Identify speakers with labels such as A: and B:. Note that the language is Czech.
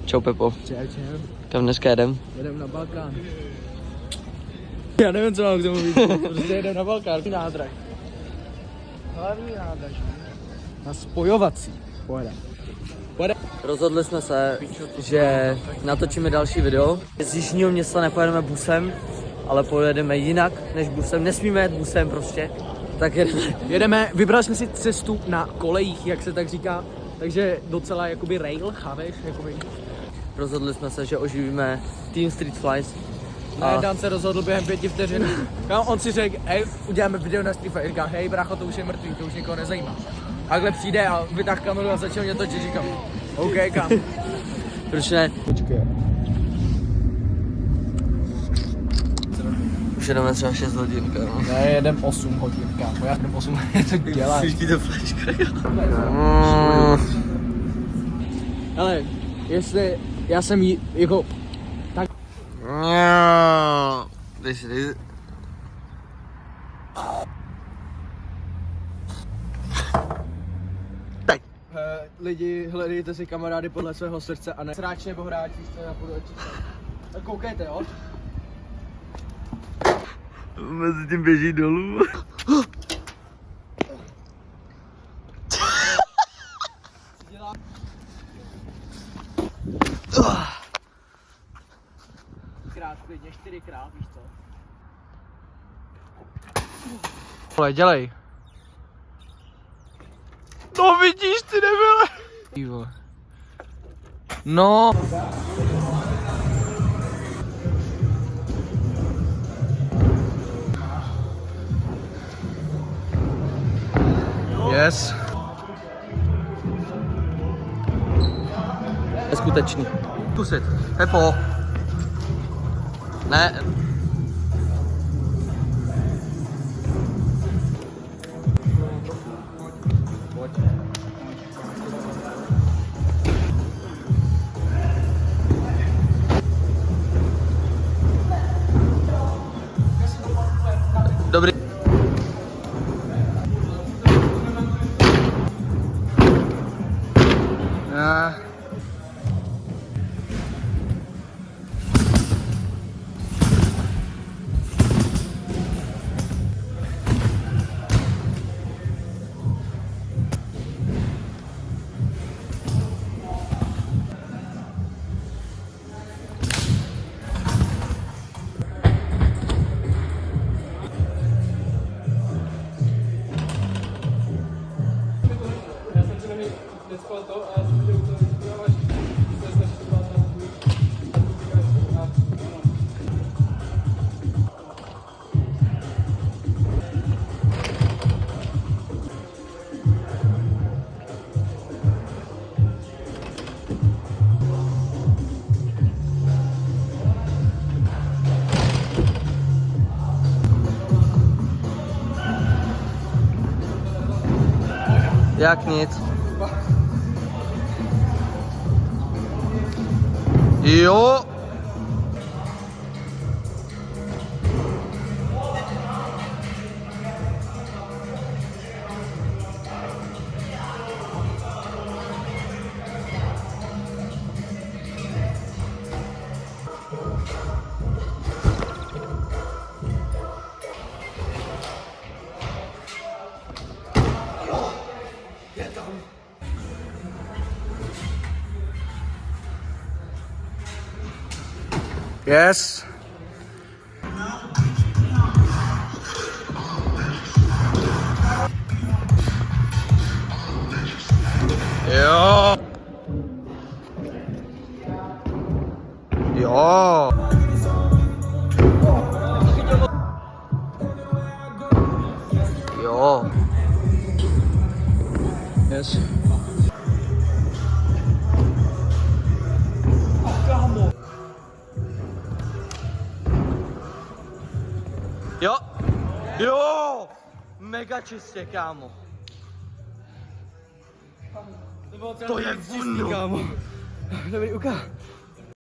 A: Čau Pepo.
B: Čau.
A: Kam dneska jedem?
B: Jedem na Balkán. Já nevím, co mám k tomu víc, prostě jedem na Balkán. Nádraž. Hlavní nádraž. Na spojovací. Pojede.
A: Rozhodli jsme se, že natočíme další video. Z Jižního Města nepojedeme busem, ale pojedeme jinak než busem. Nesmíme jet busem prostě. Tak
B: Vybrali jsme si cestu na kolejích, jak se tak říká. Takže docela jakoby rail, chápeš? Jakoby.
A: rozhodli jsme se, že oživíme Team Street Flies.
B: A Dan se rozhodl během 5 vteřin. On si řekl, hej, uděláme video na Street Fighter. Říká, hej brácho, to už je mrtvý, to už nikoho nezajímá. A takhle přijde a vytáhl kameru a začal mě točit, říkám, OK, kam?
A: Proč ne?
B: Počkej.
A: Už jedeme třeba 6 hodin, kámo.
B: Ne, jedem 8 hodin, kámo. Já jedem 8 hodin, tak děláš.
A: Už ti to flashka.
B: Ale, jestli já jsem jako... Tak...
A: Dej si. Tak.
B: Lidi, hledejte si kamarády podle svého srdce a ne hráč nebo hráči, co já budu tak koukejte, jo?
A: Mezi tím běží dolů.
B: Krát, klidně 4krát, víš co? Vole, dělej. No vidíš, ty nebyle. No. Yes.
A: Neskutečný. Tusit. Pepo. Ne. Dobrý. Jak nic? Jo.
B: Yes. Jo. Jo.
A: Jo.
B: Yes.
A: Jo. Jo. Mega čistě, kámo.
B: To je
A: vůnu.
B: kámo. Dobrý, ukáž.